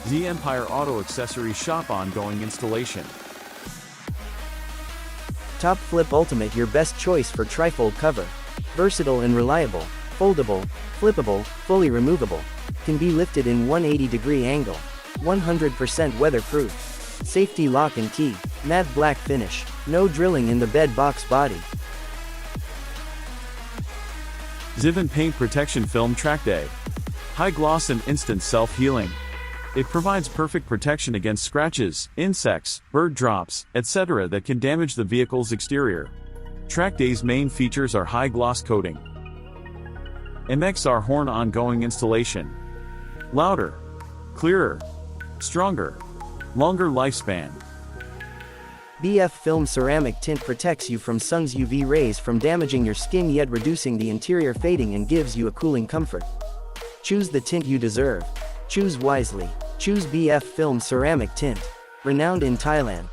The Empire Auto Accessory Shop ongoing installation. TOPFLIP Ultimate, your best choice for trifold cover. Versatile and reliable, foldable, flippable, fully removable. Can be lifted in 180-degree angle. 100% weatherproof. Safety lock and key. Matte black finish. No drilling in the bed box body. Zivan Paint Protection Film Track Day. High gloss and instant self-healing. It provides perfect protection against scratches, insects, bird drops, etc. that can damage the vehicle's exterior. Track Day's main features are high gloss coating, MXR horn ongoing installation, louder, clearer, stronger, longer lifespan. BF Film Ceramic Tint protects you from sun's UV rays from damaging your skin, yet reducing the interior fading, and gives you a cooling comfort. Choose the tint you deserve. Choose wisely. Choose BF Film Ceramic Tint. Renowned in Thailand.